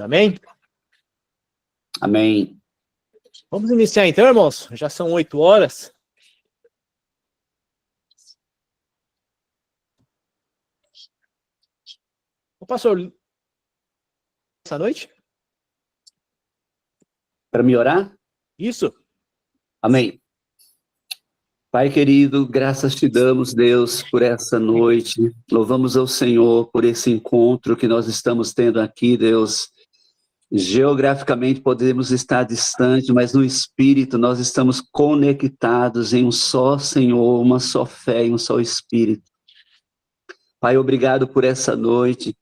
Amém? Amém. Vamos iniciar então, irmãos? Já são 8 horas. O pastor, essa noite? Para me orar? Isso. Amém. Pai querido, graças te damos, Deus, por essa noite. Louvamos ao Senhor por esse encontro que nós estamos tendo aqui, Deus. Geograficamente podemos estar distantes, mas no Espírito nós estamos conectados em um só Senhor, uma só fé e um só Espírito. Pai, obrigado por essa noite.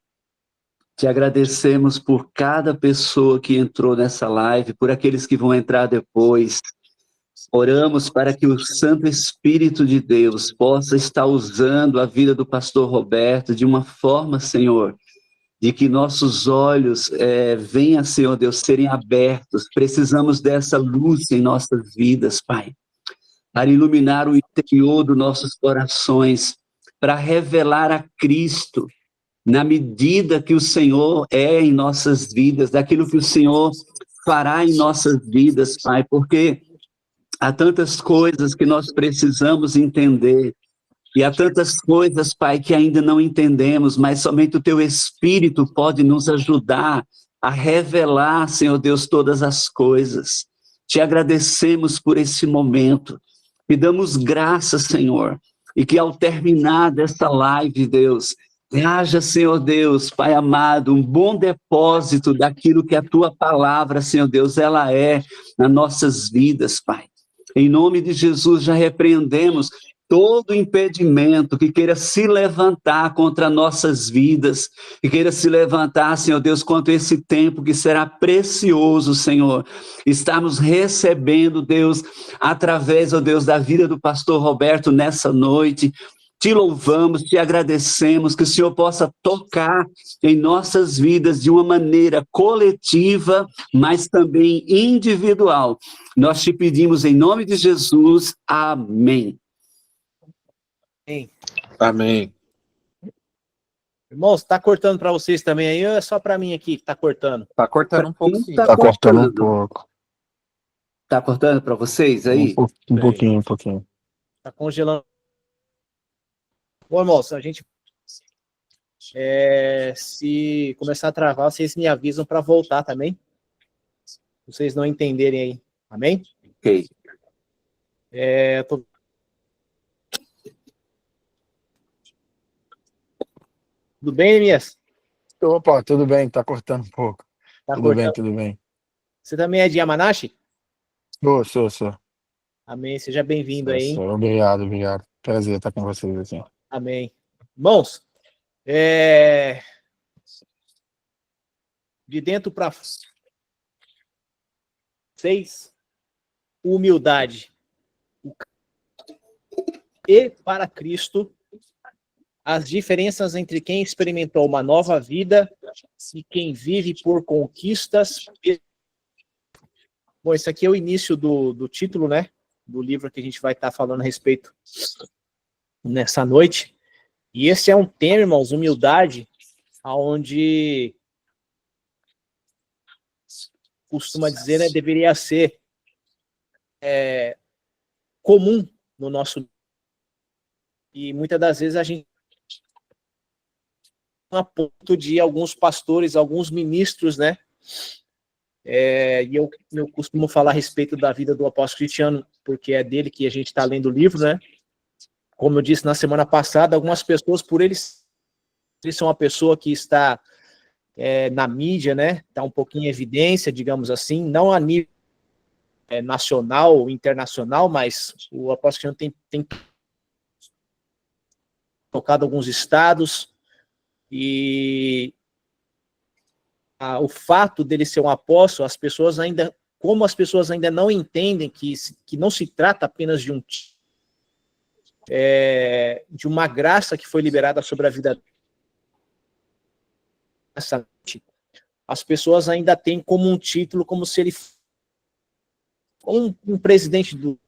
Te agradecemos por cada pessoa que entrou nessa live, por aqueles que vão entrar depois. Oramos para que o Santo Espírito de Deus possa estar usando a vida do pastor Roberto de uma forma, Senhor, de que nossos olhos venham, Senhor Deus, serem abertos. Precisamos dessa luz em nossas vidas, Pai, para iluminar o interior dos nossos corações, para revelar a Cristo, na medida que o Senhor é em nossas vidas, daquilo que o Senhor fará em nossas vidas, Pai, porque há tantas coisas que nós precisamos entender, e há tantas coisas, Pai, que ainda não entendemos, mas somente o Teu Espírito pode nos ajudar a revelar, Senhor Deus, todas as coisas. Te agradecemos por esse momento, te damos graças, Senhor, e que ao terminar desta live, Deus, haja, Senhor Deus, Pai amado, um bom depósito daquilo que a Tua palavra, Senhor Deus, ela é nas nossas vidas, Pai. Em nome de Jesus, já repreendemos todo impedimento que queira se levantar contra nossas vidas, que queira se levantar, Senhor Deus, contra esse tempo que será precioso, Senhor. Estamos recebendo, Deus, através, ó Deus, da vida do pastor Roberto nessa noite. Te louvamos, te agradecemos, que o Senhor possa tocar em nossas vidas de uma maneira coletiva, mas também individual. Nós te pedimos em nome de Jesus, amém. Amém. Irmãos, está cortando para vocês também aí, ou é só para mim aqui que está cortando? Tá cortando um pouco, sim. Tá cortando um pouco. Tá cortando para vocês aí? Um pouquinho. Está congelando. Bom, irmãos, a gente... se começar a travar, vocês me avisam para voltar também. Se vocês não entenderem aí. Amém? Ok. Tudo bem, Mias? Opa, tudo bem, tá cortando um pouco. Tá Tudo bem, cortando. tudo bem. Você também é de Yamanashi? Sou. Amém. Seja bem-vindo aí, hein? Obrigado. Prazer estar com vocês aqui. Amém. Irmãos, de dentro para vocês, humildade. E para Cristo, as diferenças entre quem experimentou uma nova vida e quem vive por conquistas. Bom, esse aqui é o início do título, né? Do livro que a gente vai estar falando a respeito nessa noite. E esse é um tema, irmãos, humildade, onde costuma dizer, né, deveria ser comum no nosso... E muitas das vezes a gente, a ponto de alguns pastores, alguns ministros, né? E eu costumo falar a respeito da vida do apóstolo Cristiano, porque é dele que a gente está lendo o livro, né? Como eu disse na semana passada, algumas pessoas, por eles são uma pessoa que está na mídia, né? Está um pouquinho em evidência, digamos assim, não a nível nacional ou internacional, mas o apóstolo Cristiano tem tocado alguns estados, e o fato dele ser um apóstolo, como as pessoas ainda não entendem que não se trata apenas de uma graça que foi liberada sobre a vida dessa, as pessoas ainda têm como um título, como se ele fosse um presidente do...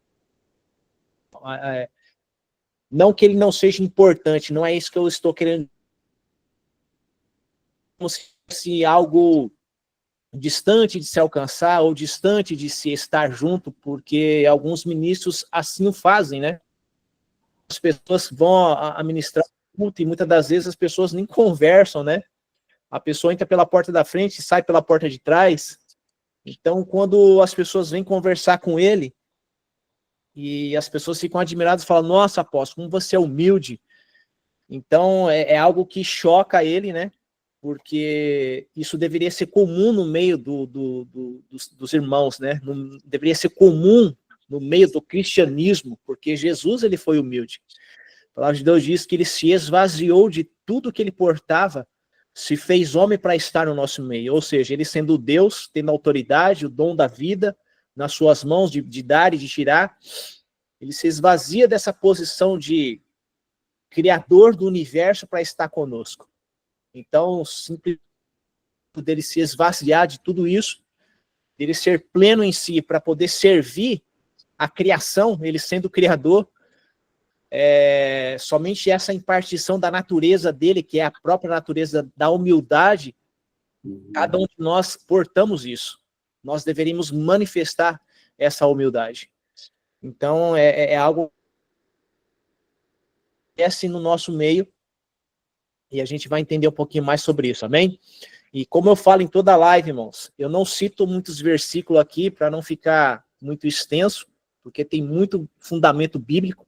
Não que ele não seja importante, não é isso que eu estou querendo. como se fosse algo distante de se alcançar ou distante de se estar junto, porque alguns ministros assim o fazem, né? As pessoas vão administrar o culto e muitas das vezes as pessoas nem conversam, né? A pessoa entra pela porta da frente e sai pela porta de trás. Então, quando as pessoas vêm conversar com ele, e as pessoas ficam admiradas e falam, nossa, apóstolo, como você é humilde. Então, é algo que choca ele, né? Porque isso deveria ser comum no meio dos irmãos, né? Deveria ser comum no meio do cristianismo, porque Jesus, ele foi humilde. A palavra de Deus diz que ele se esvaziou de tudo que ele portava, se fez homem para estar no nosso meio. Ou seja, ele sendo Deus, tendo autoridade, o dom da vida nas suas mãos, de dar e de tirar, ele se esvazia dessa posição de criador do universo para estar conosco. Então, simplesmente dele se esvaziar de tudo isso, dele ser pleno em si para poder servir a criação, ele sendo criador, somente essa impartição da natureza dele, que é a própria natureza da humildade, cada um de nós portamos isso. Nós deveríamos manifestar essa humildade. Então, é algo que é assim no nosso meio, e a gente vai entender um pouquinho mais sobre isso, amém? E como eu falo em toda a live, irmãos, eu não cito muitos versículos aqui para não ficar muito extenso, porque tem muito fundamento bíblico,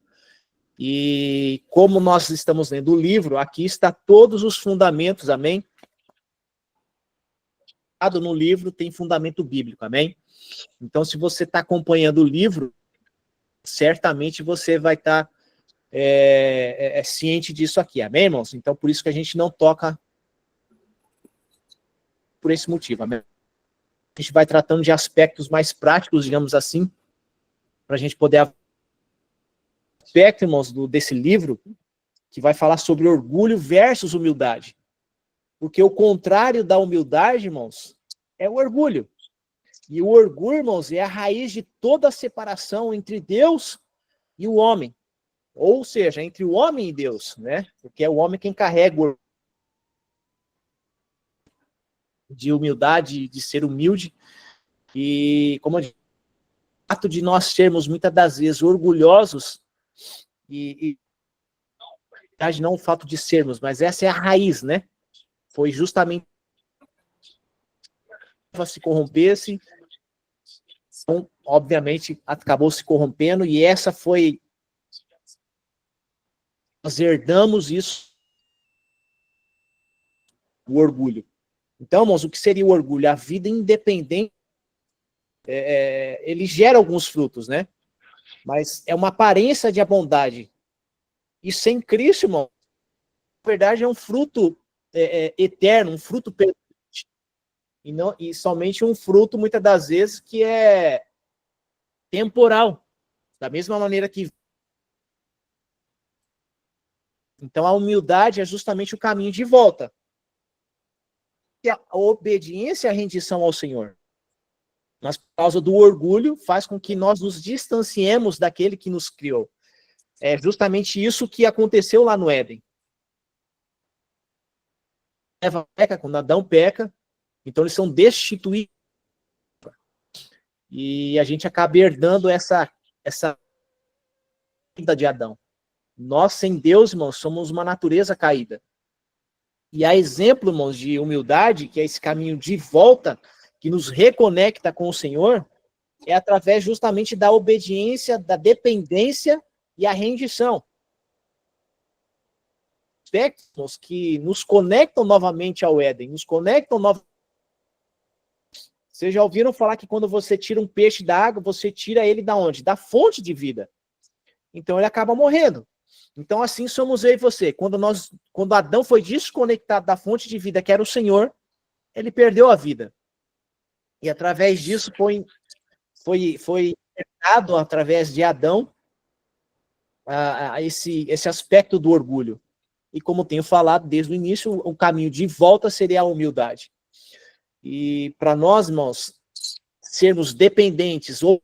e como nós estamos lendo o livro, aqui está todos os fundamentos, amém? No livro tem fundamento bíblico, amém? Então, se você está acompanhando o livro, certamente você vai estar ciente disso aqui, amém, irmãos? Então, por isso que a gente não toca por esse motivo, amém? A gente vai tratando de aspectos mais práticos, digamos assim, para a gente poder aspecto, irmãos, desse livro, que vai falar sobre orgulho versus humildade. Porque o contrário da humildade, irmãos, é o orgulho. E o orgulho, irmãos, é a raiz de toda a separação entre Deus e o homem. Ou seja, entre o homem e Deus, né? Porque é o homem quem carrega o orgulho de humildade, de ser humilde. E, como eu disse, o fato de nós sermos, muitas das vezes, orgulhosos, e não o fato de sermos, mas essa é a raiz, né? Foi justamente se corrompesse, então, obviamente, acabou se corrompendo, e essa foi... Nós herdamos isso, o orgulho. Então, irmãos, o que seria o orgulho? A vida independente, ele gera alguns frutos, né? Mas é uma aparência de bondade. E sem Cristo, irmão, na verdade é um fruto eterno, um fruto permanente. E somente um fruto, muitas das vezes, que é temporal. Da mesma maneira que... Então, a humildade é justamente o caminho de volta. E a obediência e a rendição ao Senhor. Mas por causa do orgulho, faz com que nós nos distanciemos daquele que nos criou. É justamente isso que aconteceu lá no Éden. Eva peca, quando Adão peca, então eles são destituídos. E a gente acaba herdando essa vida de Adão. Nós, sem Deus, irmãos, somos uma natureza caída. E há exemplo, irmãos, de humildade, que é esse caminho de volta, que nos reconecta com o Senhor, é através justamente da obediência, da dependência e a rendição. Aspectos que nos conectam novamente ao Éden, nos conectam novamente. Vocês já ouviram falar que quando você tira um peixe da água, você tira ele da onde? Da fonte de vida. Então ele acaba morrendo. Então assim somos eu e você. Quando Adão foi desconectado da fonte de vida, que era o Senhor, ele perdeu a vida. E através disso foi dado através de Adão esse aspecto do orgulho. E como tenho falado desde o início, o caminho de volta seria a humildade. E para nós, irmãos, sermos dependentes ou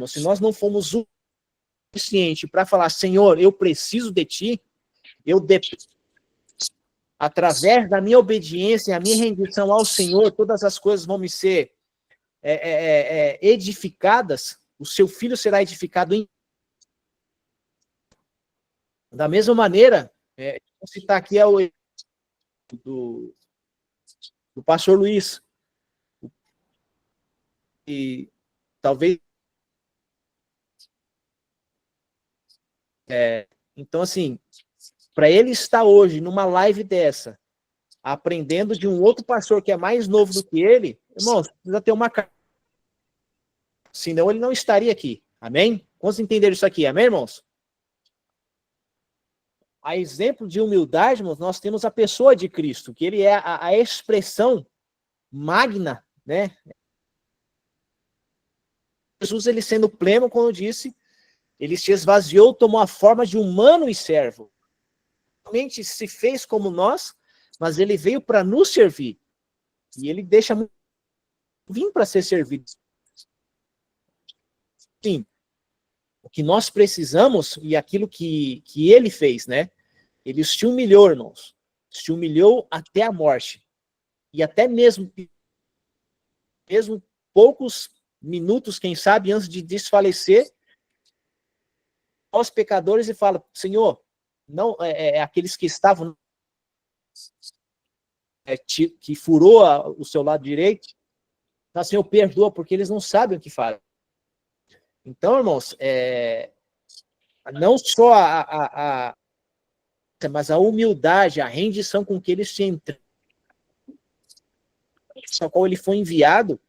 se nós não formos o suficiente para falar, Senhor, eu preciso de ti, através da minha obediência e a minha rendição ao Senhor, todas as coisas vão me ser edificadas, o seu filho será edificado da mesma maneira, vou citar aqui o do pastor Luiz, e talvez então assim, para ele estar hoje numa live dessa, aprendendo de um outro pastor que é mais novo do que ele, irmãos, precisa ter uma cara, senão ele não estaria aqui, amém? Quantos entenderam isso aqui, amém, irmãos? A exemplo de humildade, irmãos, nós temos a pessoa de Cristo, que ele é a expressão magna, né? Jesus, ele sendo pleno, quando disse, ele se esvaziou, tomou a forma de humano e servo. Realmente se fez como nós, mas ele veio para nos servir. E ele deixa vir para ser servido. Sim. O que nós precisamos, e aquilo que ele fez, né? Ele se humilhou, irmãos. Se humilhou até a morte. E até mesmo poucos minutos, quem sabe, antes de desfalecer, aos pecadores e fala, Senhor, não aqueles que estavam que furou o seu lado direito, tá, Senhor, perdoa, porque eles não sabem o que fazem. Então, irmãos, não só mas a humildade, a rendição com que ele se entra, ao qual ele foi enviado,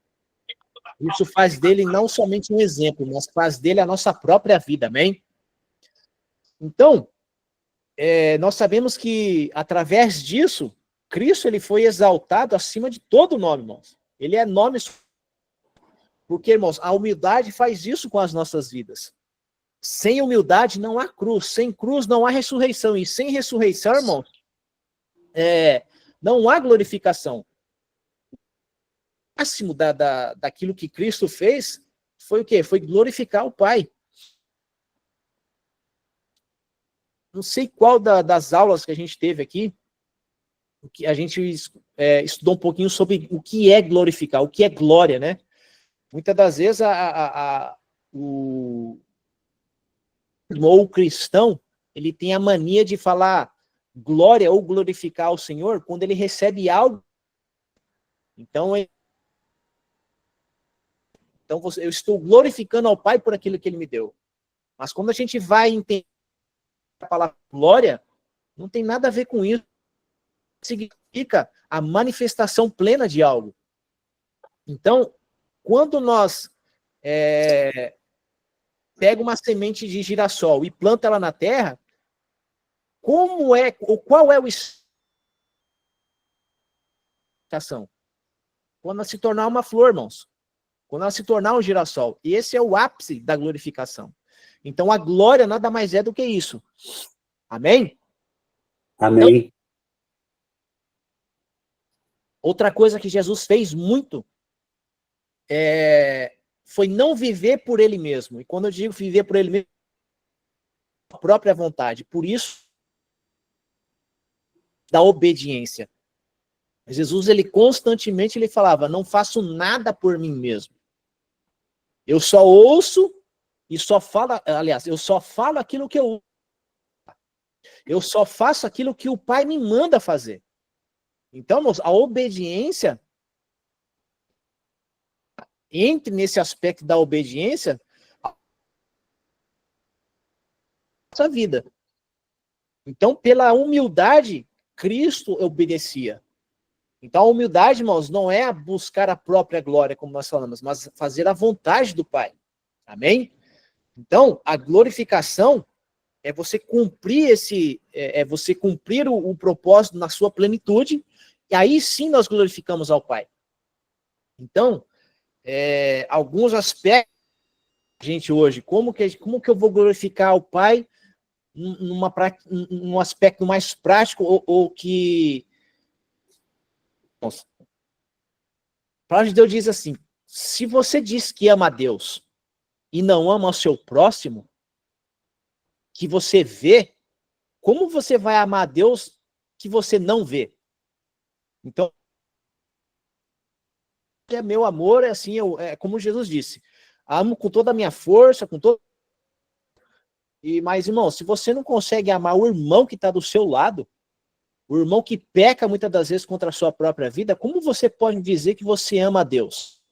isso faz dele não somente um exemplo, mas faz dele a nossa própria vida, amém? Então, nós sabemos que, através disso, Cristo ele foi exaltado acima de todo nome, irmãos. Ele é nome. Porque, irmãos, a humildade faz isso com as nossas vidas. Sem humildade não há cruz. Sem cruz não há ressurreição. E sem ressurreição, irmãos, não há glorificação. O máximo daquilo que Cristo fez foi o quê? Foi glorificar o Pai. Não sei qual das aulas que a gente teve aqui, que a gente estudou um pouquinho sobre o que é glorificar, o que é glória, né? Muitas das vezes o cristão, ele tem a mania de falar glória ou glorificar ao Senhor quando ele recebe algo. Então, eu estou glorificando ao Pai por aquilo que ele me deu. Mas quando a gente vai entender a palavra glória, não tem nada a ver com isso. Significa a manifestação plena de algo. Então, quando nós pega uma semente de girassol e planta ela na terra, qual é o estação? Quando ela se tornar uma flor, irmãos. Quando ela se tornar um girassol. E esse é o ápice da glorificação. Então, a glória nada mais é do que isso. Amém? Amém. Então, outra coisa que Jesus fez muito foi não viver por ele mesmo. E quando eu digo viver por ele mesmo, a própria vontade. Por isso, da obediência. Jesus, ele constantemente ele falava, não faço nada por mim mesmo. Eu só ouço e só falo, aliás, eu só falo aquilo que eu só faço aquilo que o Pai me manda fazer. Então, a obediência, entre nesse aspecto da obediência, a nossa vida. Então, pela humildade, Cristo obedecia. Então, a humildade, irmãos, não é buscar a própria glória, como nós falamos, mas fazer a vontade do Pai. Amém? Então, a glorificação é você cumprir você cumprir o propósito na sua plenitude, e aí sim nós glorificamos ao Pai. Então, alguns aspectos, gente, hoje, como que eu vou glorificar ao Pai num aspecto mais prático, ou que... Nossa. A palavra de Deus diz assim, se você diz que ama a Deus e não ama o seu próximo, que você vê, como você vai amar a Deus que você não vê? Então, meu amor é assim, é como Jesus disse, amo com toda a minha força, com todo... Mas, irmão, se você não consegue amar o irmão que está do seu lado, o irmão que peca muitas das vezes contra a sua própria vida, como você pode dizer que você ama a Deus?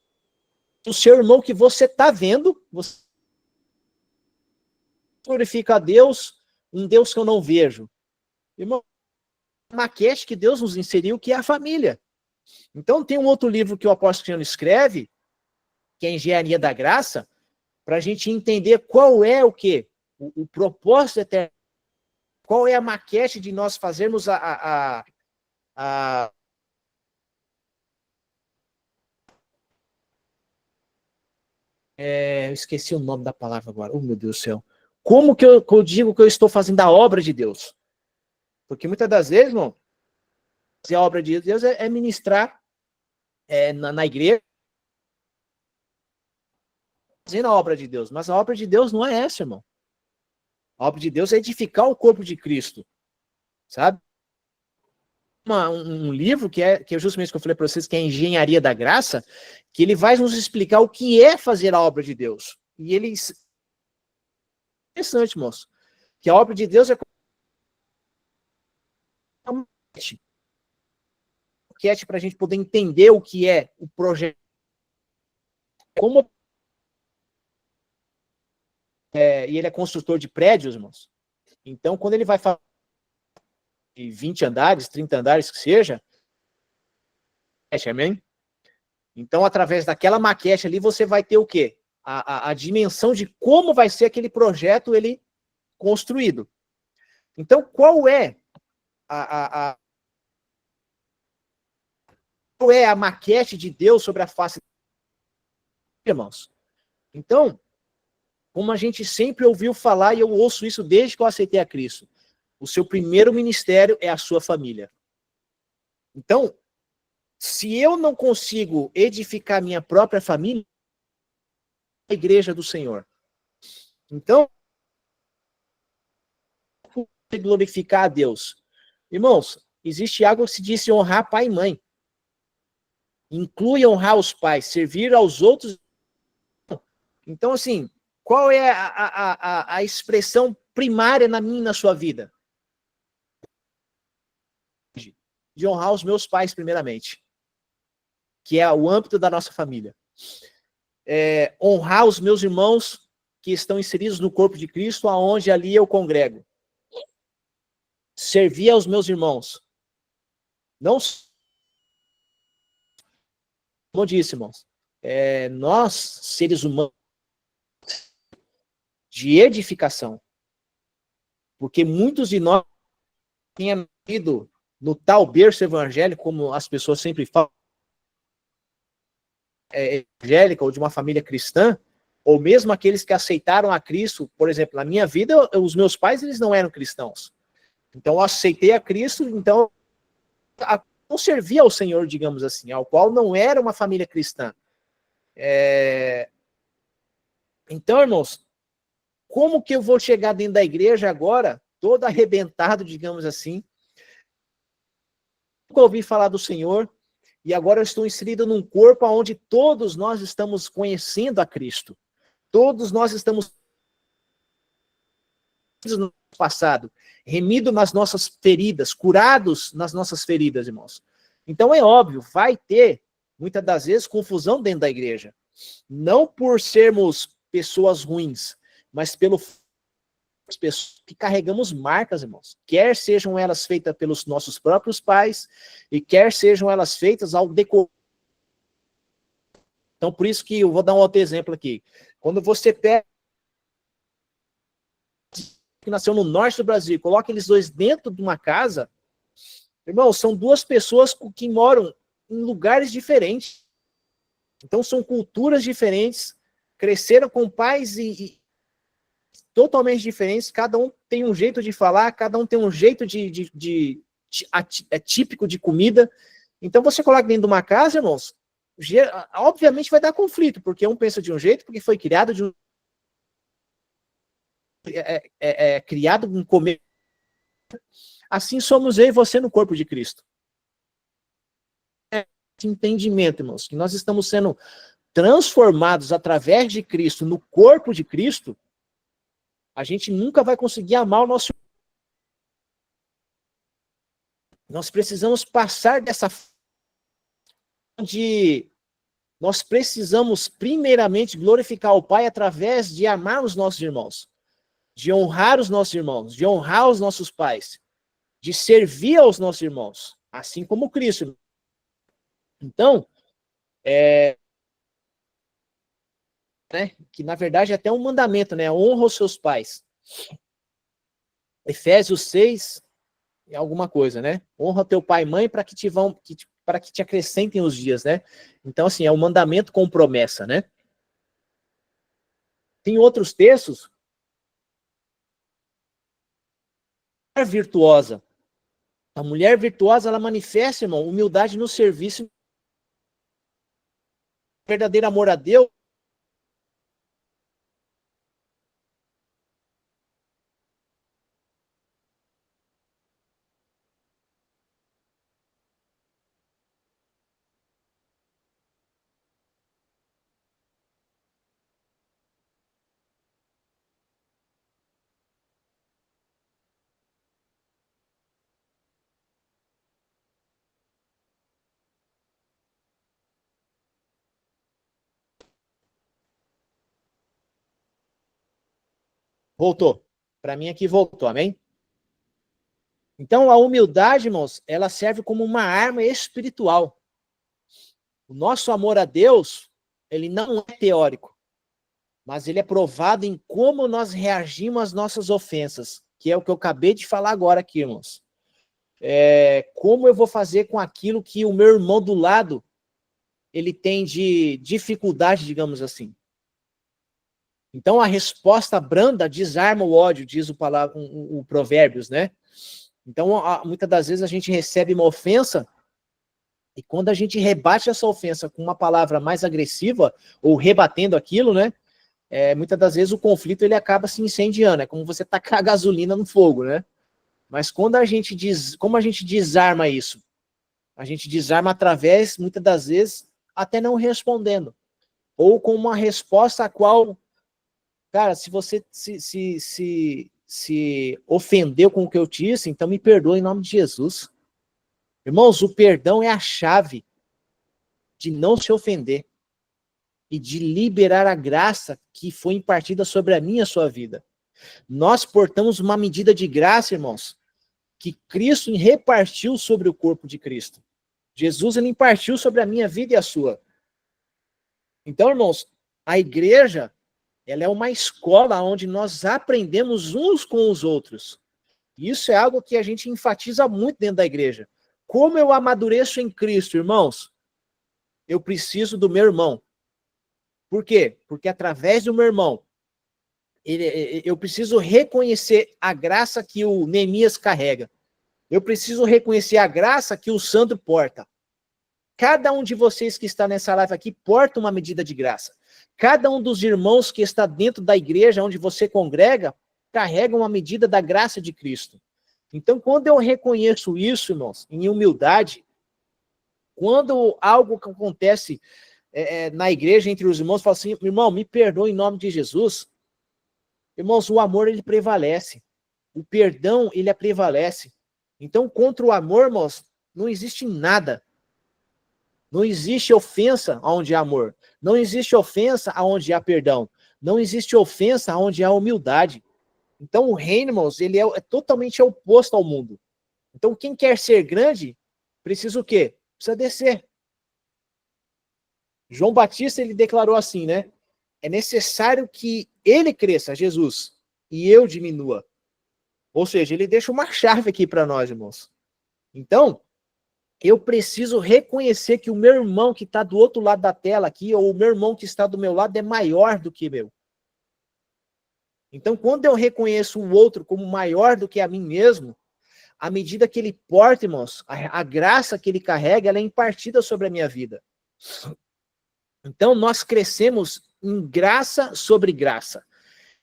O seu irmão que você está vendo, você glorifica a Deus, um Deus que eu não vejo. Irmão, maquete que Deus nos inseriu, que é a família. Então tem um outro livro que o apóstolo Cristiano escreve, que é Engenharia da Graça, para a gente entender qual é o quê? O propósito eterno. Qual é a maquete de nós fazermos eu esqueci o nome da palavra agora. Oh, meu Deus do céu. Como que eu digo que eu estou fazendo a obra de Deus? Porque muitas das vezes, irmão, a obra de Deus é ministrar na igreja, fazendo a obra de Deus. Mas a obra de Deus não é essa, irmão. A obra de Deus é edificar o corpo de Cristo. Sabe? Um livro que é justamente o que eu falei para vocês, que é a Engenharia da Graça, que ele vai nos explicar o que é fazer a obra de Deus. E ele... Interessante, moço. Que a obra de Deus é para a gente poder entender o que é o projeto. Como e ele é construtor de prédios, irmãos. Então, quando ele vai falar de 20 andares, 30 andares que seja, amém? Então, através daquela maquete ali, você vai ter o quê? A dimensão de como vai ser aquele projeto ele construído. Então, qual é qual é a maquete de Deus sobre a face, irmãos? Então, como a gente sempre ouviu falar, e eu ouço isso desde que eu aceitei a Cristo, o seu primeiro ministério é a sua família. Então, se eu não consigo edificar minha própria família, a igreja do Senhor. Então, glorificar a Deus. Irmãos, existe algo que se diz honrar pai e mãe. Inclui honrar os pais, servir aos outros. Então, assim, qual é a expressão primária na minha e na sua vida? De honrar os meus pais, primeiramente. Que é o âmbito da nossa família. Honrar os meus irmãos que estão inseridos no corpo de Cristo, aonde ali eu congrego. Servir aos meus irmãos. Não, como disse, irmãos, nós, seres humanos, de edificação, porque muitos de nós têm ido no tal berço evangélico, como as pessoas sempre falam, evangélica ou de uma família cristã, ou mesmo aqueles que aceitaram a Cristo. Por exemplo, na minha vida, os meus pais eles não eram cristãos. Então eu aceitei a Cristo, então não servia ao Senhor, digamos assim, ao qual não era uma família cristã. Então, irmãos, como que eu vou chegar dentro da igreja agora, todo arrebentado, digamos assim? Nunca ouvi falar do Senhor, e agora eu estou inserido num corpo onde todos nós estamos conhecendo a Cristo. Todos nós estamos no passado, remido nas nossas feridas, curados nas nossas feridas, irmãos. Então é óbvio, vai ter, muitas das vezes, confusão dentro da igreja. Não por sermos pessoas ruins, mas pelo pessoas que carregamos marcas, irmãos. Quer sejam elas feitas pelos nossos próprios pais, e quer sejam elas feitas ao decorrer. Então, por isso que eu vou dar um outro exemplo aqui. Quando você pega que nasceu no norte do Brasil, coloca eles dois dentro de uma casa, irmão, são duas pessoas que moram em lugares diferentes. Então, são culturas diferentes, cresceram com pais e totalmente diferentes, cada um tem um jeito de falar, cada um tem um jeito típico de comida. Então, você coloca dentro de uma casa, irmãos, obviamente vai dar conflito, porque um pensa de um jeito, porque foi criado de criado em comer. Assim somos eu e você no corpo de Cristo. Esse entendimento, irmãos, que nós estamos sendo transformados através de Cristo no corpo de Cristo, a gente nunca vai conseguir amar o nosso irmão. Nós precisamos passar dessa de nós precisamos primeiramente glorificar o Pai através de amar os nossos irmãos, de honrar os nossos irmãos, de honrar os nossos pais, de servir aos nossos irmãos, assim como Cristo. Então, né, que na verdade é até um mandamento, né? Honra os seus pais. Efésios 6 é alguma coisa, né? Honra teu pai e mãe para que te acrescentem os dias, né? Então, assim, é um mandamento com promessa, né? Tem outros textos. A mulher virtuosa. A mulher virtuosa, ela manifesta, irmão, humildade no serviço. Verdadeiro amor a Deus. Voltou. Para mim aqui voltou, amém? Então, a humildade, irmãos, ela serve como uma arma espiritual. O nosso amor a Deus, ele não é teórico, mas ele é provado em como nós reagimos às nossas ofensas, que é o que eu acabei de falar agora aqui, irmãos. Como eu vou fazer com aquilo que o meu irmão do lado, ele tem de dificuldade, digamos assim. Então, a resposta branda desarma o ódio, diz o Provérbios, né? Então, muitas das vezes a gente recebe uma ofensa e quando a gente rebate essa ofensa com uma palavra mais agressiva ou rebatendo aquilo, né? Muitas das vezes o conflito ele acaba se incendiando. É como você tacar gasolina no fogo, né? Mas como a gente desarma isso? A gente desarma através, muitas das vezes, até não respondendo. Ou com uma resposta a qual, cara, se você se ofendeu com o que eu disse, então me perdoa em nome de Jesus. Irmãos, o perdão é a chave de não se ofender e de liberar a graça que foi impartida sobre a minha e a sua vida. Nós portamos uma medida de graça, irmãos, que Cristo repartiu sobre o corpo de Cristo. Jesus, ele impartiu sobre a minha vida e a sua. Então, irmãos, a igreja, ela é uma escola onde nós aprendemos uns com os outros. Isso é algo que a gente enfatiza muito dentro da igreja. Como eu amadureço em Cristo, irmãos? Eu preciso do meu irmão. Por quê? Porque através do meu irmão, eu preciso reconhecer a graça que o Neemias carrega. Eu preciso reconhecer a graça que o Sandro porta. Cada um de vocês que está nessa live aqui porta uma medida de graça. Cada um dos irmãos que está dentro da igreja onde você congrega, carrega uma medida da graça de Cristo. Então, quando eu reconheço isso, irmãos, em humildade, quando algo que acontece na igreja entre os irmãos, fala assim, irmão, me perdoa em nome de Jesus. Irmãos, o amor, ele prevalece. O perdão, ele prevalece. Então, contra o amor, irmãos, não existe nada. Não existe ofensa onde há amor. Não existe ofensa onde há perdão. Não existe ofensa onde há humildade. Então, o reino, irmãos, ele é totalmente oposto ao mundo. Então, quem quer ser grande, precisa o quê? Precisa descer. João Batista, ele declarou assim, né? É necessário que ele cresça, Jesus, e eu diminua. Ou seja, ele deixa uma chave aqui para nós, irmãos. Então, eu preciso reconhecer que o meu irmão que está do outro lado da tela aqui, ou o meu irmão que está do meu lado, é maior do que meu. Então, quando eu reconheço o outro como maior do que a mim mesmo, à medida que ele porta, irmãos, a graça que ele carrega, ela é impartida sobre a minha vida. Então, nós crescemos em graça sobre graça.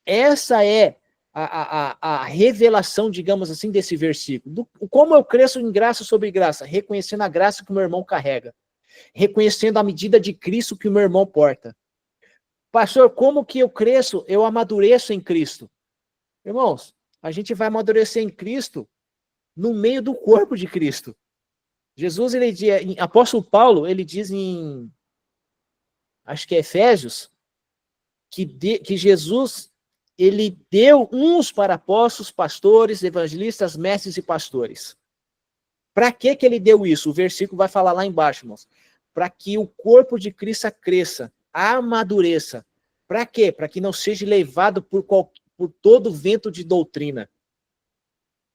Essa é a revelação, digamos assim, desse versículo. Como eu cresço em graça sobre graça? Reconhecendo a graça que o meu irmão carrega. Reconhecendo a medida de Cristo que o meu irmão porta. Pastor, como que eu cresço? Eu amadureço em Cristo. Irmãos, a gente vai amadurecer em Cristo no meio do corpo de Cristo. Jesus, apóstolo Paulo, ele diz em, acho que é Efésios, que Jesus, ele deu uns para apóstolos, pastores, evangelistas, mestres e pastores. Para que ele deu isso? O versículo vai falar lá embaixo, irmãos. Para que o corpo de Cristo cresça, amadureça. Para quê? Para que não seja levado por todo vento de doutrina.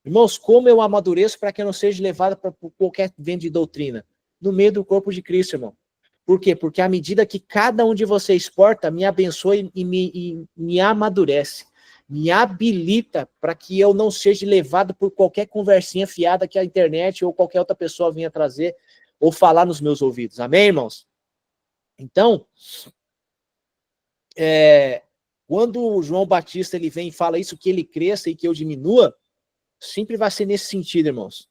Irmãos, como eu amadureço para que eu não seja levado por qualquer vento de doutrina? No meio do corpo de Cristo, irmão. Por quê? Porque à medida que cada um de vocês porta, me abençoa e me amadurece. Me habilita para que eu não seja levado por qualquer conversinha fiada que a internet ou qualquer outra pessoa venha trazer ou falar nos meus ouvidos. Amém, irmãos? Então, quando o João Batista ele vem e fala isso, que ele cresça e que eu diminua, sempre vai ser nesse sentido, irmãos.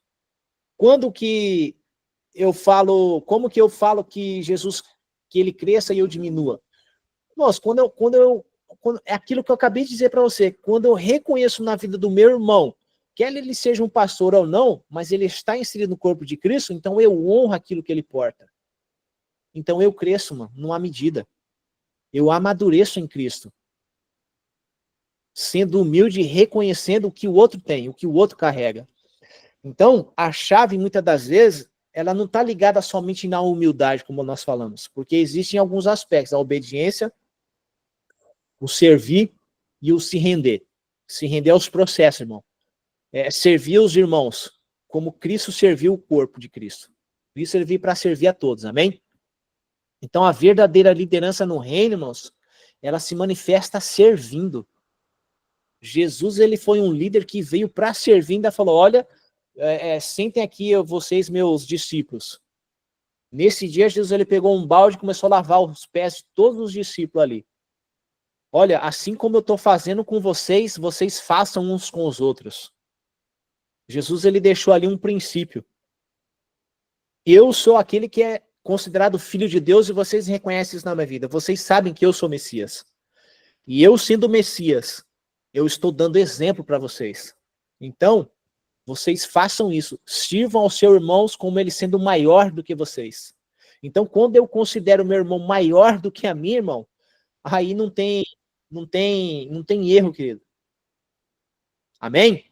Como que eu falo que Jesus, que ele cresça e eu diminua? Irmãos, é aquilo que eu acabei de dizer para você, quando eu reconheço na vida do meu irmão, quer ele seja um pastor ou não, mas ele está inserido no corpo de Cristo, então eu honro aquilo que ele porta. Então eu cresço, mano, numa medida. Eu amadureço em Cristo. Sendo humilde e reconhecendo o que o outro tem, o que o outro carrega. Então, a chave, muitas das vezes, ela não está ligada somente na humildade, como nós falamos, porque existem alguns aspectos, a obediência, o servir e o se render. Se render aos processos, irmão. Servir os irmãos, como Cristo serviu o corpo de Cristo. Cristo veio para servir a todos, amém? Então, a verdadeira liderança no reino, irmãos, ela se manifesta servindo. Jesus, ele foi um líder que veio para servir, ainda falou, olha, sentem aqui vocês, meus discípulos. Nesse dia, Jesus, ele pegou um balde e começou a lavar os pés de todos os discípulos ali. Olha, assim como eu estou fazendo com vocês, vocês façam uns com os outros. Jesus, ele deixou ali um princípio. Eu sou aquele que é considerado filho de Deus e vocês reconhecem isso na minha vida. Vocês sabem que eu sou Messias. E eu sendo Messias, eu estou dando exemplo para vocês. Então, vocês façam isso. Sirvam aos seus irmãos como ele sendo maior do que vocês. Então, quando eu considero meu irmão maior do que a mim, irmão, aí não tem erro, querido. Amém?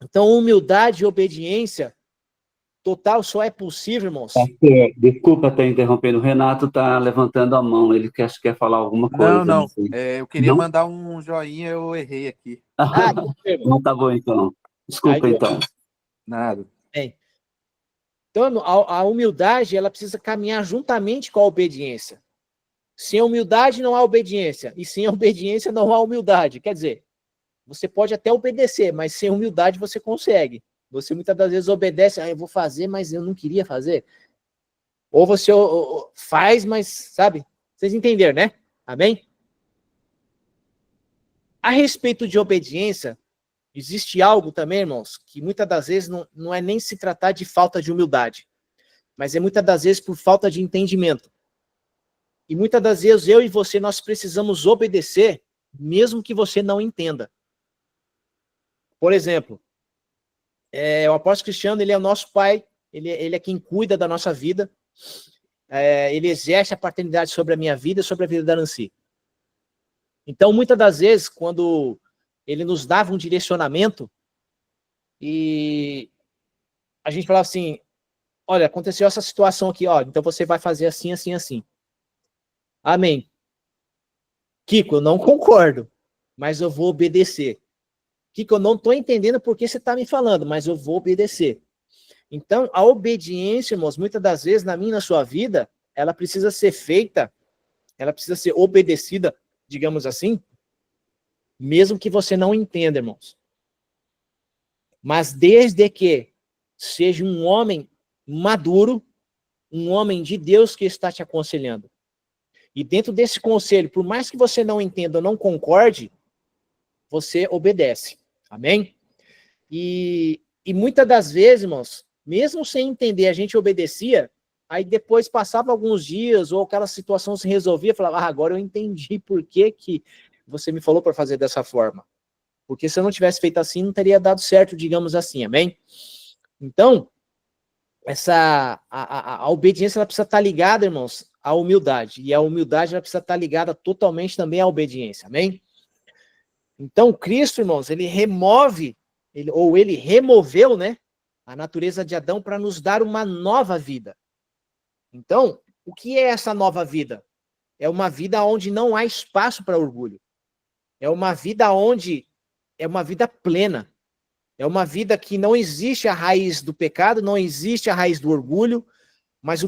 Então, humildade e obediência total só é possível, irmãos. Desculpa estar interrompendo. O Renato está levantando a mão. Ele quer falar alguma coisa. Não. Eu queria mandar um joinha, eu errei aqui. Não, tá bom, então. Desculpa, então. Nada. Bem. Então, a humildade, ela precisa caminhar juntamente com a obediência. Sem humildade não há obediência. E sem obediência não há humildade. Quer dizer, você pode até obedecer, mas sem humildade você consegue. Você muitas das vezes obedece, eu vou fazer, mas eu não queria fazer. Ou você faz, mas, sabe? Vocês entenderam, né? Amém? A respeito de obediência, existe algo também, irmãos, que muitas das vezes não é nem se tratar de falta de humildade, mas é muitas das vezes por falta de entendimento. E muitas das vezes eu e você, nós precisamos obedecer, mesmo que você não entenda. Por exemplo, o apóstolo Cristiano, ele é o nosso pai, ele é quem cuida da nossa vida, ele exerce a paternidade sobre a minha vida e sobre a vida da Nancy. Então, muitas das vezes, quando ele nos dava um direcionamento, e a gente falava assim, olha, aconteceu essa situação aqui, ó, então você vai fazer assim, assim, assim. Amém. Kiko, eu não concordo, mas eu vou obedecer. Kiko, eu não estou entendendo por que você está me falando, mas eu vou obedecer. Então, a obediência, irmãos, muitas das vezes, na minha e na sua vida, ela precisa ser feita, ela precisa ser obedecida, digamos assim, mesmo que você não entenda, irmãos. Mas desde que seja um homem maduro, um homem de Deus que está te aconselhando. E dentro desse conselho, por mais que você não entenda ou não concorde, você obedece. Amém? E muitas das vezes, irmãos, mesmo sem entender, a gente obedecia, aí depois passava alguns dias, ou aquela situação se resolvia, falava, agora eu entendi por que você me falou para fazer dessa forma. Porque se eu não tivesse feito assim, não teria dado certo, digamos assim, amém? Então, a obediência ela precisa estar ligada, irmãos, à humildade. E a humildade ela precisa estar ligada totalmente também à obediência, amém? Então, Cristo, irmãos, ele removeu, né, a natureza de Adão para nos dar uma nova vida. Então, o que é essa nova vida? É uma vida onde não há espaço para orgulho. É uma vida onde é uma vida plena. É uma vida que não existe a raiz do pecado, não existe a raiz do orgulho, mas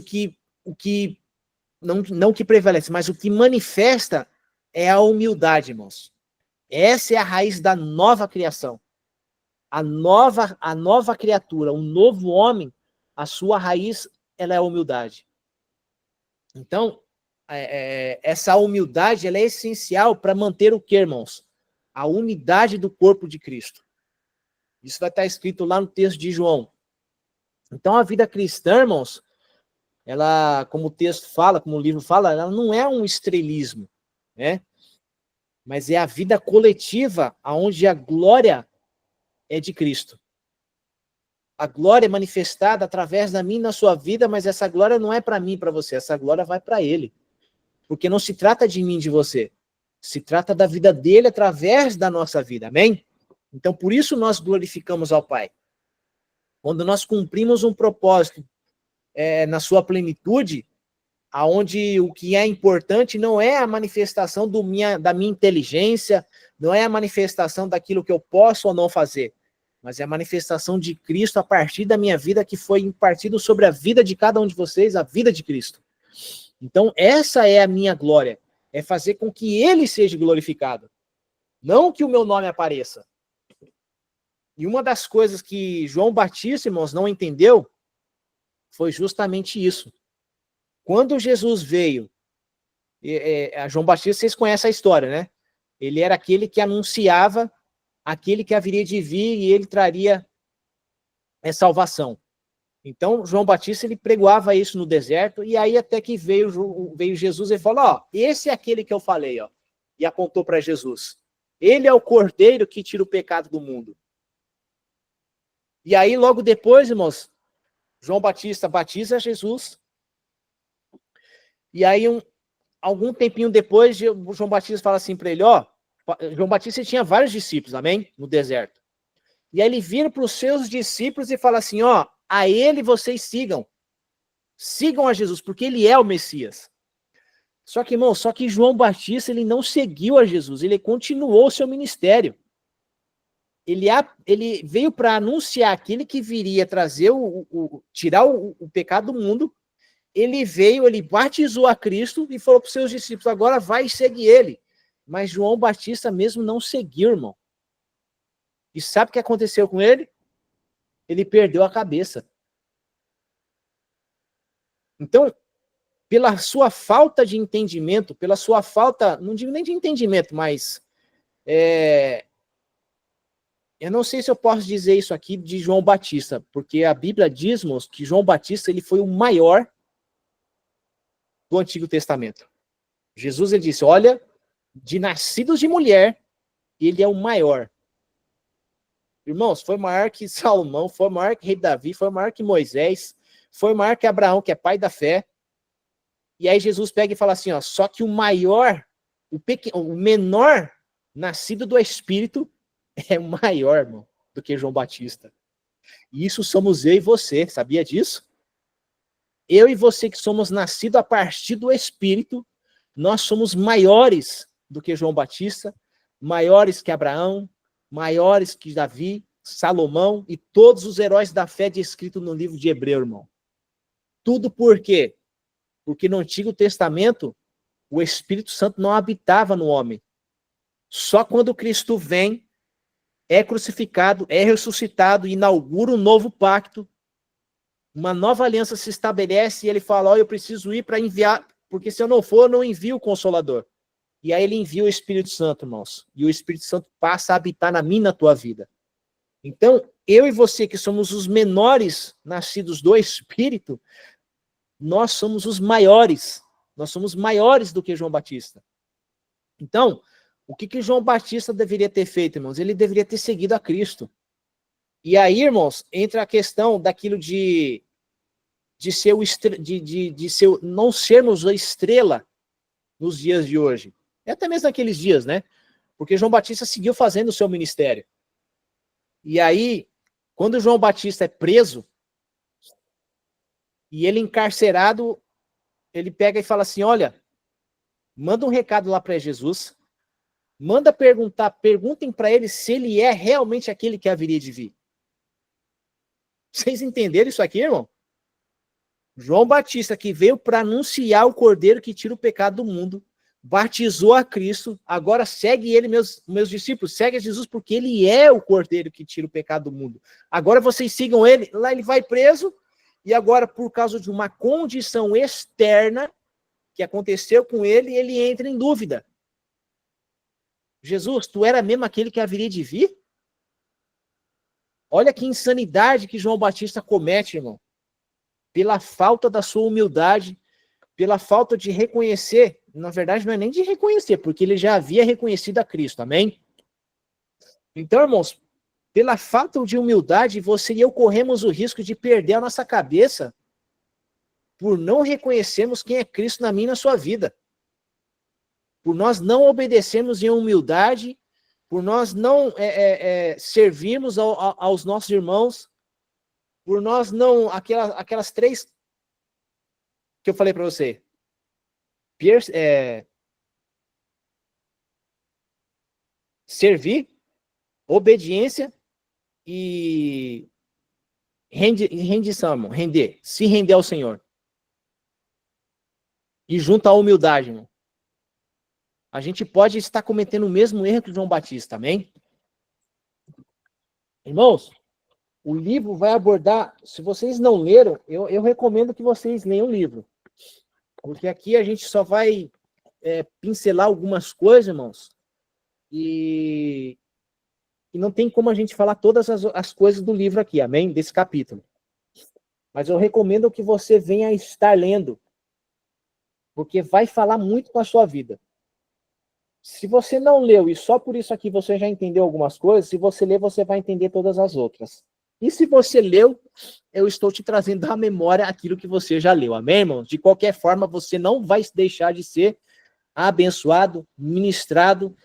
não que prevalece, mas o que manifesta é a humildade, irmãos. Essa é a raiz da nova criação. A nova criatura, o novo homem, a sua raiz, ela é a humildade. Então, essa humildade ela é essencial para manter o quê, irmãos? A unidade do corpo de Cristo. Isso vai estar escrito lá no texto de João. Então, a vida cristã, irmãos, ela, como o texto fala, como o livro fala, ela não é um estrelismo, né? Mas é a vida coletiva, onde a glória é de Cristo. A glória é manifestada através da minha na sua vida, mas essa glória não é para mim e para você, essa glória vai para ele. Porque não se trata de mim e de você. Se trata da vida dele através da nossa vida, amém? Então, por isso nós glorificamos ao Pai. Quando nós cumprimos um propósito na sua plenitude, aonde o que é importante não é a manifestação da minha inteligência, não é a manifestação daquilo que eu posso ou não fazer, mas é a manifestação de Cristo a partir da minha vida, que foi impartido sobre a vida de cada um de vocês, a vida de Cristo. Então, essa é a minha glória, é fazer com que ele seja glorificado, não que o meu nome apareça. E uma das coisas que João Batista, irmãos, não entendeu foi justamente isso. Quando Jesus veio, a João Batista, vocês conhecem a história, né? Ele era aquele que anunciava aquele que haveria de vir e ele traria salvação. Então, João Batista, ele pregoava isso no deserto, e aí até que veio Jesus e falou, esse é aquele que eu falei, e apontou para Jesus. Ele é o cordeiro que tira o pecado do mundo. E aí, logo depois, irmãos, João Batista batiza Jesus, e aí, algum tempinho depois, João Batista fala assim para ele, João Batista tinha vários discípulos, amém? No deserto. E aí ele vira para os seus discípulos e fala assim, a ele vocês sigam. Sigam a Jesus, porque ele é o Messias. Só que, irmão, João Batista, ele não seguiu a Jesus, ele continuou o seu ministério. Ele veio para anunciar aquele que viria trazer tirar o pecado do mundo. Ele veio, ele batizou a Cristo e falou para os seus discípulos, agora vai e segue ele. Mas João Batista mesmo não seguiu, irmão. E sabe o que aconteceu com ele? Ele perdeu a cabeça. Então, pela sua falta de entendimento, pela sua falta, não digo nem de entendimento, mas eu não sei se eu posso dizer isso aqui de João Batista, porque a Bíblia diz-nos que João Batista ele foi o maior do Antigo Testamento. Jesus ele disse, olha, de nascidos de mulher, ele é o maior. Irmãos, foi maior que Salomão, foi maior que rei Davi, foi maior que Moisés, foi maior que Abraão, que é pai da fé. E aí Jesus pega e fala assim, só que o maior, o menor nascido do Espírito é maior, irmão, do que João Batista. E isso somos eu e você, sabia disso? Eu e você que somos nascidos a partir do Espírito, nós somos maiores do que João Batista, maiores que Abraão, maiores que Davi, Salomão e todos os heróis da fé descritos no livro de Hebreu, irmão. Tudo por quê? Porque no Antigo Testamento, o Espírito Santo não habitava no homem. Só quando Cristo vem, é crucificado, é ressuscitado, inaugura um novo pacto, uma nova aliança se estabelece e ele fala, eu preciso ir para enviar, porque se eu não for, eu não envio o Consolador. E aí ele envia o Espírito Santo, irmãos. E o Espírito Santo passa a habitar na minha e na tua vida. Então, eu e você, que somos os menores nascidos do Espírito, nós somos os maiores. Nós somos maiores do que João Batista. Então, o que João Batista deveria ter feito, irmãos? Ele deveria ter seguido a Cristo. E aí, irmãos, entra a questão daquilo de ser não sermos a estrela nos dias de hoje. E até mesmo naqueles dias, né? Porque João Batista seguiu fazendo o seu ministério. E aí, quando João Batista é preso, e ele encarcerado, ele pega e fala assim, olha, manda um recado lá para Jesus, perguntem para ele se ele é realmente aquele que haveria de vir. Vocês entenderam isso aqui, irmão? João Batista, que veio para anunciar o Cordeiro que tira o pecado do mundo, batizou a Cristo, agora segue ele, meus discípulos, segue a Jesus, porque ele é o Cordeiro que tira o pecado do mundo. Agora vocês sigam ele, lá ele vai preso, e agora, por causa de uma condição externa que aconteceu com ele, ele entra em dúvida. Jesus, tu era mesmo aquele que haveria de vir? Olha que insanidade que João Batista comete, irmão. Pela falta da sua humildade, pela falta de reconhecer, na verdade não é nem de reconhecer, porque ele já havia reconhecido a Cristo, amém? Então, irmãos, pela falta de humildade, você e eu corremos o risco de perder a nossa cabeça por não reconhecermos quem é Cristo na minha e na sua vida. Por nós não obedecermos em humildade, por nós não servirmos aos nossos irmãos, por nós não, aquelas três que eu falei para você, servir, obediência e rendição, irmão, se render ao Senhor. E junto à humildade, irmão. A gente pode estar cometendo o mesmo erro que João Batista, amém? Irmãos, o livro vai abordar, se vocês não leram, eu recomendo que vocês leiam o livro. Porque aqui a gente só vai pincelar algumas coisas, irmãos, e não tem como a gente falar todas as coisas do livro aqui, amém? Desse capítulo. Mas eu recomendo que você venha estar lendo, porque vai falar muito com a sua vida. Se você não leu e só por isso aqui você já entendeu algumas coisas, se você ler, você vai entender todas as outras. E se você leu, eu estou te trazendo à memória aquilo que você já leu, amém, irmãos? De qualquer forma, você não vai deixar de ser abençoado, ministrado,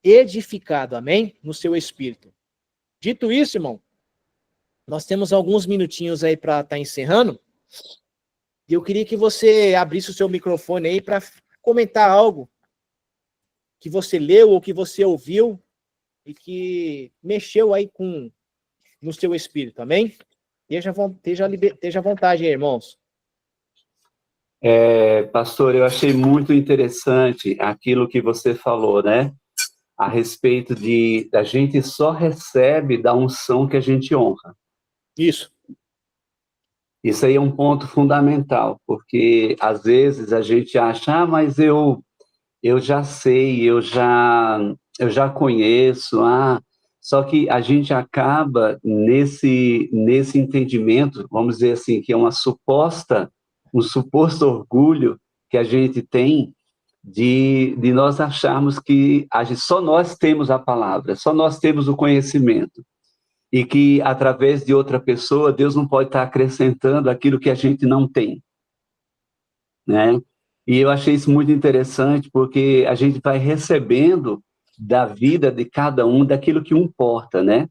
edificado, amém? No seu espírito. Dito isso, irmão, nós temos alguns minutinhos aí para estar encerrando, e eu queria que você abrisse o seu microfone aí para comentar algo que você leu ou que você ouviu e que mexeu aí no seu espírito, amém? Esteja à vontade aí, irmãos. Pastor, eu achei muito interessante aquilo que você falou, né? A respeito da gente só recebe da unção que a gente honra. Isso. Isso aí é um ponto fundamental, porque às vezes a gente acha, mas eu já sei, eu já conheço, só que a gente acaba nesse entendimento, vamos dizer assim, que é um suposto orgulho que a gente tem de nós acharmos que só nós temos a palavra, só nós temos o conhecimento, e que através de outra pessoa, Deus não pode estar acrescentando aquilo que a gente não tem, né? E eu achei isso muito interessante, porque a gente vai recebendo da vida de cada um daquilo que importa, né?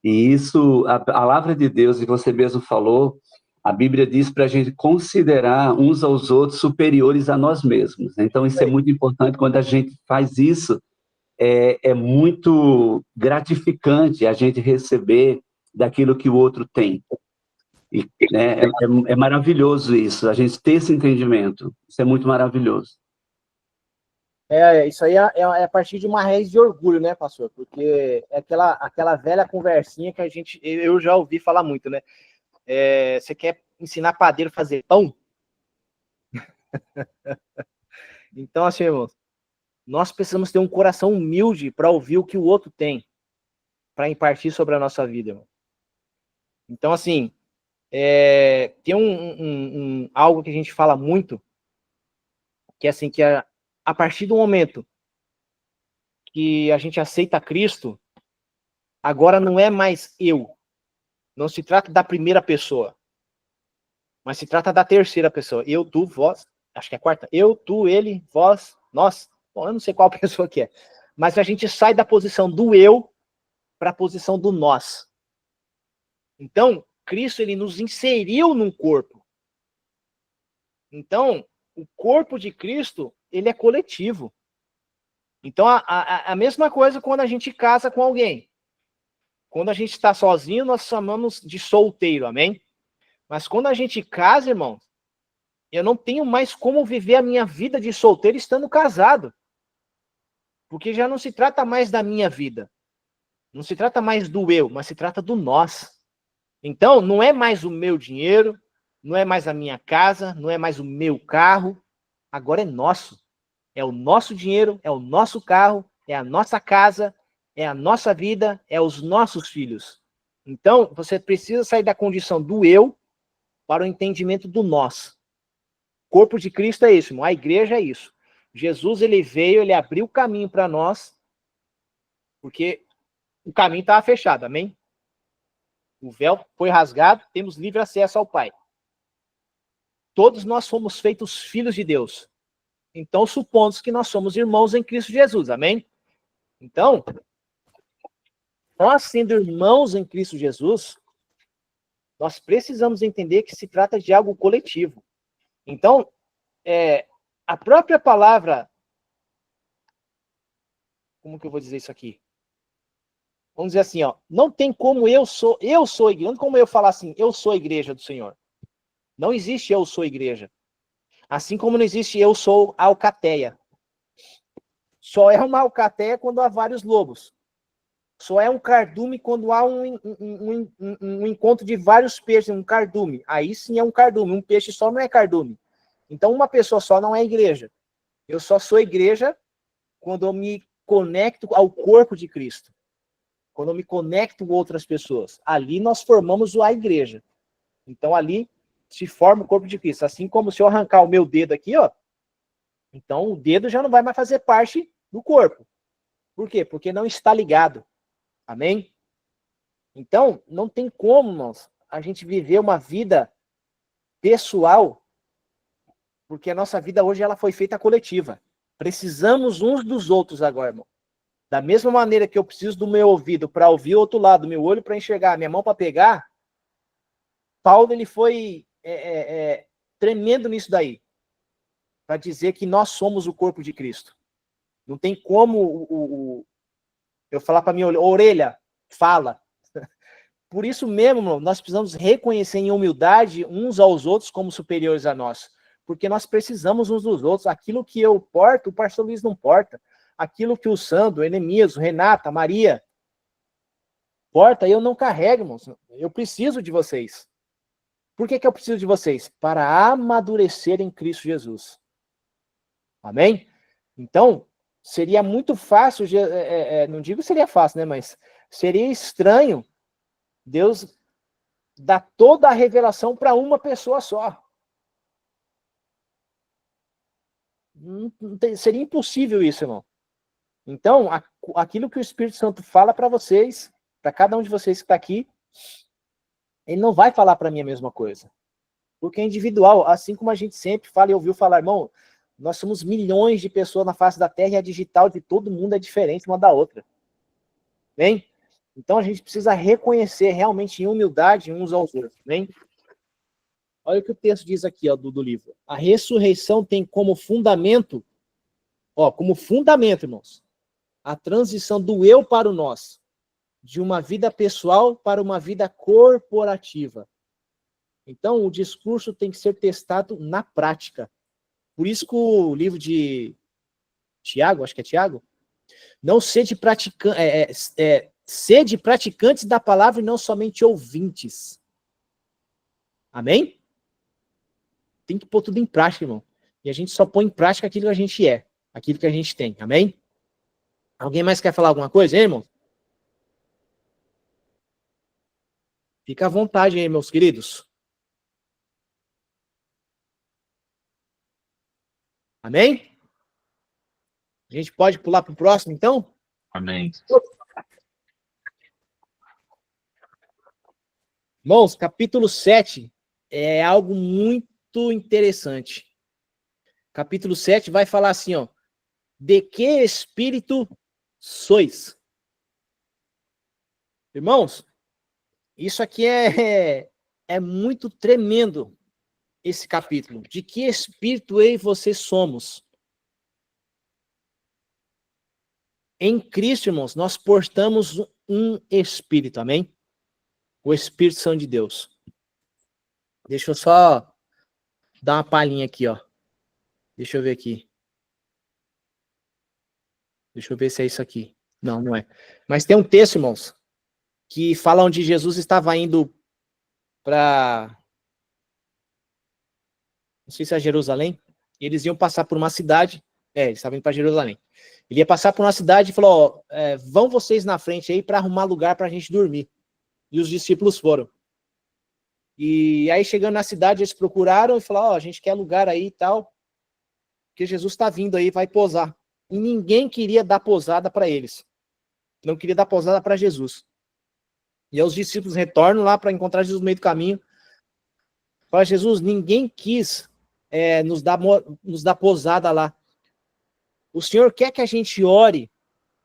E isso, a palavra de Deus, e você mesmo falou, a Bíblia diz para a gente considerar uns aos outros superiores a nós mesmos. Então, isso é muito importante. Quando a gente faz isso, é muito gratificante a gente receber daquilo que o outro tem. E, né, é maravilhoso isso, a gente ter esse entendimento. Isso é muito maravilhoso. Isso aí é a partir de uma raiz de orgulho, né, pastor? Porque é aquela velha conversinha que eu já ouvi falar muito, né? Você quer ensinar padeiro a fazer pão? Então, assim, irmãos, nós precisamos ter um coração humilde para ouvir o que o outro tem, para impartir sobre a nossa vida, irmão. Então, assim, tem algo que a gente fala muito, que é assim, que a partir do momento que a gente aceita Cristo, agora não é mais eu. Não se trata da primeira pessoa, mas se trata da terceira pessoa. Eu, tu, vós, acho que é a quarta. Eu, tu, ele, vós, nós. Bom, eu não sei qual pessoa que é. Mas a gente sai da posição do eu para a posição do nós. Então, Cristo, ele nos inseriu num corpo. Então, o corpo de Cristo, ele é coletivo. Então, a mesma coisa quando a gente casa com alguém. Quando a gente está sozinho, nós chamamos de solteiro, amém? Mas quando a gente casa, irmão, eu não tenho mais como viver a minha vida de solteiro estando casado. Porque já não se trata mais da minha vida. Não se trata mais do eu, mas se trata do nós. Então, não é mais o meu dinheiro, não é mais a minha casa, não é mais o meu carro. Agora é nosso. É o nosso dinheiro, é o nosso carro, é a nossa casa, é a nossa vida, é os nossos filhos. Então, você precisa sair da condição do eu para o entendimento do nós. O corpo de Cristo é isso, irmão. A igreja é isso. Jesus, ele veio, ele abriu o caminho para nós, porque o caminho estava fechado, amém? O véu foi rasgado, temos livre acesso ao Pai. Todos nós fomos feitos filhos de Deus. Então, supomos que nós somos irmãos em Cristo Jesus, amém? Então, nós sendo irmãos em Cristo Jesus, nós precisamos entender que se trata de algo coletivo. Então, a própria palavra, como que eu vou dizer isso aqui? Vamos dizer assim, ó, não tem como eu sou igreja, não tem como eu falar assim, eu sou a igreja do Senhor. Não existe eu sou igreja. Assim como não existe eu sou alcateia. Só é uma alcateia quando há vários lobos. Só é um cardume quando há um encontro de vários peixes, um cardume. Aí sim é um cardume. Um peixe só não é cardume. Então uma pessoa só não é igreja. Eu só sou igreja quando eu me conecto ao corpo de Cristo. Quando eu me conecto com outras pessoas. Ali nós formamos a igreja. Então ali se forma o corpo de Cristo. Assim como se eu arrancar o meu dedo aqui, ó, então o dedo já não vai mais fazer parte do corpo. Por quê? Porque não está ligado. Amém? Então, não tem como, irmãos, a gente viver uma vida pessoal, porque a nossa vida hoje ela foi feita coletiva. Precisamos uns dos outros agora, irmão. Da mesma maneira que eu preciso do meu ouvido para ouvir o outro lado, do meu olho para enxergar, minha mão para pegar, Paulo ele foi tremendo nisso daí, para dizer que nós somos o corpo de Cristo. Não tem como eu falar para minha orelha, fala. Por isso mesmo, irmão, nós precisamos reconhecer em humildade uns aos outros como superiores a nós. Porque nós precisamos uns dos outros. Aquilo que eu porto, o pastor Luiz não porta. Aquilo que o Sandro, o Enemias, o Renata, a Maria porta, eu não carrego, irmãos. Eu preciso de vocês. Por que eu preciso de vocês? Para amadurecer em Cristo Jesus. Amém? Então, seria muito fácil, não digo seria fácil, né? Mas seria estranho Deus dar toda a revelação para uma pessoa só. Seria impossível isso, irmão. Então, aquilo que o Espírito Santo fala para vocês, para cada um de vocês que está aqui, ele não vai falar para mim a mesma coisa. Porque é individual, assim como a gente sempre fala e ouviu falar, irmão, nós somos milhões de pessoas na face da Terra e a digital de todo mundo é diferente uma da outra. Bem? Então a gente precisa reconhecer realmente em humildade uns aos outros. Bem? Olha o que o texto diz aqui, ó, do livro. A ressurreição tem como fundamento, irmãos, a transição do eu para o nós, de uma vida pessoal para uma vida corporativa. Então, o discurso tem que ser testado na prática. Por isso que o livro de Tiago, acho que é Tiago, não sede sede praticantes da palavra e não somente ouvintes. Amém? Tem que pôr tudo em prática, irmão. E a gente só põe em prática aquilo que a gente é. aquilo que a gente tem, amém? Alguém mais quer falar alguma coisa, hein, irmão? Fica à vontade aí, meus queridos. Amém? A gente pode pular para o próximo, então? Amém. Irmãos, capítulo 7 é algo muito interessante. Capítulo 7 vai falar assim, ó. De que espírito sois? Irmãos, isso aqui é muito tremendo, esse capítulo. De que espírito eu e você somos? Em Cristo, irmãos, nós portamos um espírito, amém? O Espírito Santo de Deus. Deixa eu só dar uma palhinha aqui, ó. Deixa eu ver aqui. Deixa eu ver se é isso aqui. Não, não é. Mas tem um texto, irmãos, que fala onde Jesus estava indo para... Não sei se é Jerusalém. Eles iam passar por uma cidade. Eles estavam indo para Jerusalém. Ele ia passar por uma cidade e falou, ó, vão vocês na frente aí para arrumar lugar para a gente dormir. E os discípulos foram. E aí, chegando na cidade, eles procuraram e falaram, ó, a gente quer lugar aí e tal, porque Jesus está vindo aí, vai posar. E ninguém queria dar posada para eles. Não queria dar posada para Jesus. E aí os discípulos retornam lá para encontrar Jesus no meio do caminho. Fala, Jesus, ninguém quis nos dar posada lá. O Senhor quer que a gente ore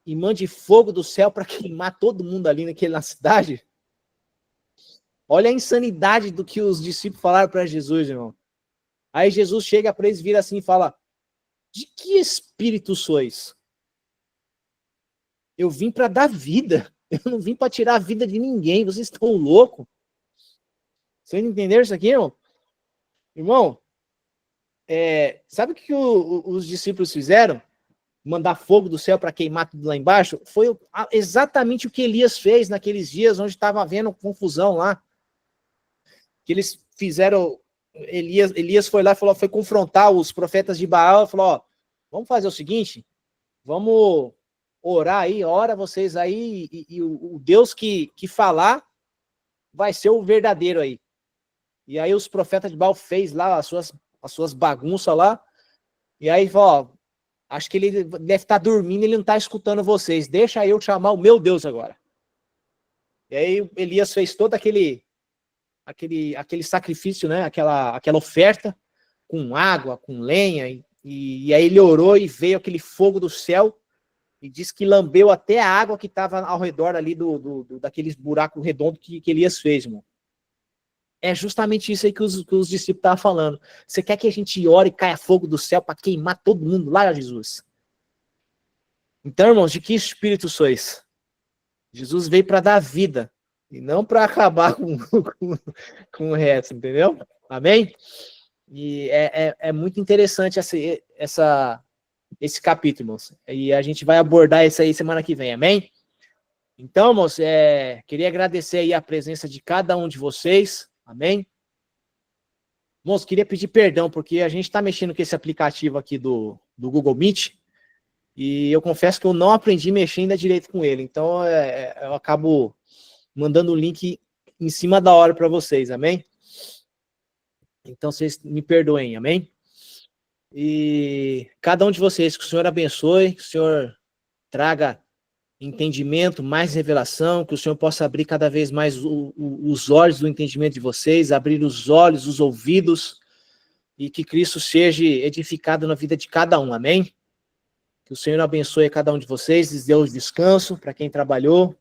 e mande fogo do céu para queimar todo mundo ali na cidade? Olha a insanidade do que os discípulos falaram para Jesus, irmão. Aí Jesus chega para eles, vira assim e fala, de que espírito sois? Eu vim para dar vida. Eu não vim para tirar a vida de ninguém. Vocês estão loucos? Vocês entenderam isso aqui, irmão? Irmão, sabe o que os discípulos fizeram? Mandar fogo do céu para queimar tudo lá embaixo? Foi exatamente o que Elias fez naqueles dias onde estava havendo confusão lá. Que eles fizeram... Elias foi lá e falou, foi confrontar os profetas de Baal e falou, ó, vamos fazer o seguinte, vamos orar aí, ora vocês aí, e o Deus que falar vai ser o verdadeiro aí. E aí os profetas de Baal fez lá as suas bagunças lá, e aí falou, ó, acho que ele deve estar dormindo, ele não está escutando vocês, deixa eu chamar o meu Deus agora. E aí Elias fez todo aquele sacrifício, né? Aquela oferta com água, com lenha, e aí ele orou e veio aquele fogo do céu e disse que lambeu até a água que estava ao redor ali daqueles buracos redondos que Elias fez, irmão. É justamente isso aí que os discípulos estavam falando. Você quer que a gente ore e caia fogo do céu para queimar todo mundo lá, Jesus? Então, irmãos, de que espírito sois? Jesus veio para dar vida e não para acabar com o resto, entendeu? Amém? E é muito interessante esse capítulo, irmãos. E a gente vai abordar isso aí semana que vem, amém? Então, irmãos, queria agradecer aí a presença de cada um de vocês, amém? Irmãos, queria pedir perdão, porque a gente está mexendo com esse aplicativo aqui do Google Meet, e eu confesso que eu não aprendi a mexer ainda direito com ele, então eu acabo mandando o link em cima da hora para vocês, amém? Então, vocês me perdoem, amém? E cada um de vocês, que o Senhor abençoe, que o Senhor traga entendimento, mais revelação, que o Senhor possa abrir cada vez mais os olhos do entendimento de vocês, abrir os olhos, os ouvidos, e que Cristo seja edificado na vida de cada um, amém? Que o Senhor abençoe cada um de vocês, lhes dê o descanso para quem trabalhou,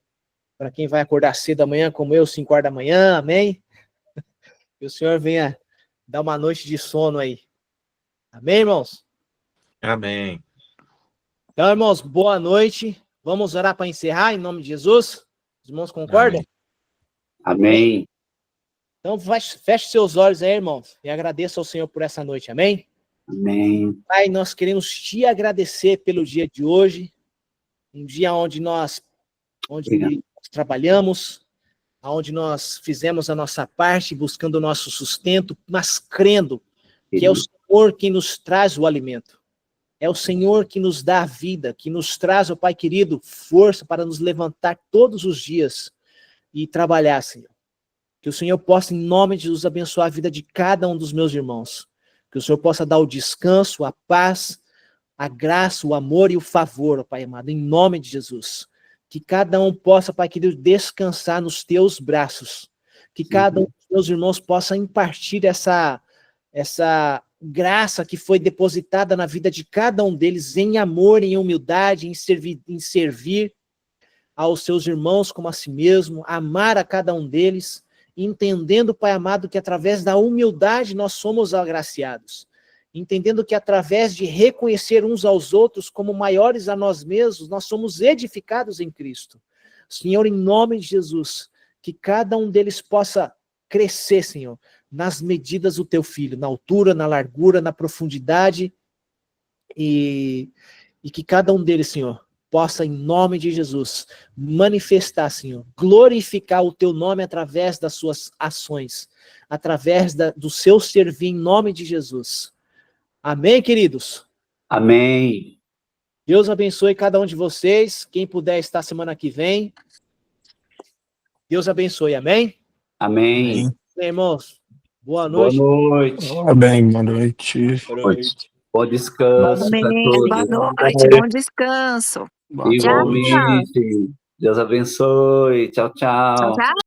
para quem vai acordar cedo amanhã, como eu, 5 horas da manhã, amém? Que o Senhor venha dar uma noite de sono aí. Amém, irmãos? Amém. Então, irmãos, boa noite. Vamos orar para encerrar, em nome de Jesus? Os irmãos concordam? Amém. Então, feche seus olhos aí, irmãos, e agradeça ao Senhor por essa noite, amém? Amém. Pai, nós queremos te agradecer pelo dia de hoje, um dia onde nós trabalhamos, onde nós fizemos a nossa parte, buscando o nosso sustento, mas crendo que é o Senhor quem nos traz o alimento. É o Senhor que nos dá a vida, que nos traz, ó Pai querido, força para nos levantar todos os dias e trabalhar, Senhor. Que o Senhor possa, em nome de Jesus, abençoar a vida de cada um dos meus irmãos. Que o Senhor possa dar o descanso, a paz, a graça, o amor e o favor, ó Pai amado, em nome de Jesus. Que cada um possa, Pai querido, descansar nos teus braços. Que cada um dos meus irmãos possa impartir essa graça que foi depositada na vida de cada um deles em amor, em humildade, em servir aos seus irmãos como a si mesmo, amar a cada um deles, entendendo, Pai amado, que através da humildade nós somos agraciados, entendendo que através de reconhecer uns aos outros como maiores a nós mesmos, nós somos edificados em Cristo. Senhor, em nome de Jesus, que cada um deles possa crescer, Senhor, nas medidas do teu filho, na altura, na largura, na profundidade, e que cada um deles, Senhor, possa, em nome de Jesus, manifestar, Senhor, glorificar o teu nome através das suas ações, através do seu servir, em nome de Jesus. Amém, queridos? Amém. Deus abençoe cada um de vocês. Quem puder estar semana que vem, Deus abençoe. Amém? Amém. Bem, irmãos, boa Boa noite. noite. Bem, boa noite. Boa noite. Bom descanso para Amém. todos. Boa noite, bom descanso. Boa Tchau. Igualmente. Deus abençoe. Tchau, Tchau, tchau. tchau.